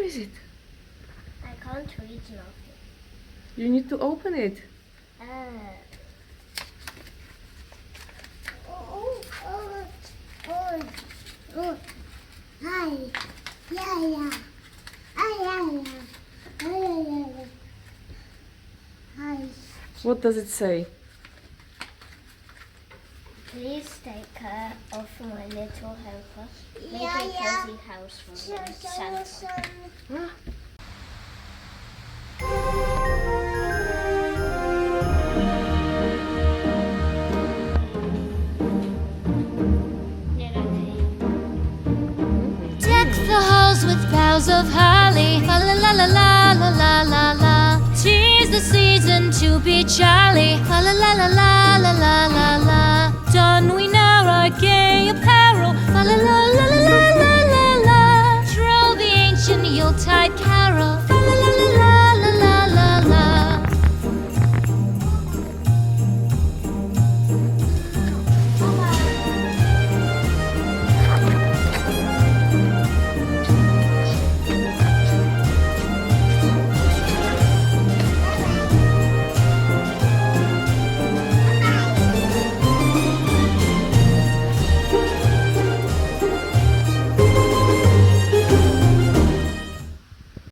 is it? I can't read nothing. You need to open it. Hi. Yeah. Hi. What does it say? Please take care of my little helper. Make a cozy house for me, Santa. Deck the halls with boughs of holly. La la la la la la la la la. 'Tis the season to be jolly. La la la la la la la la la. Don we now our gay apparel. La la la la la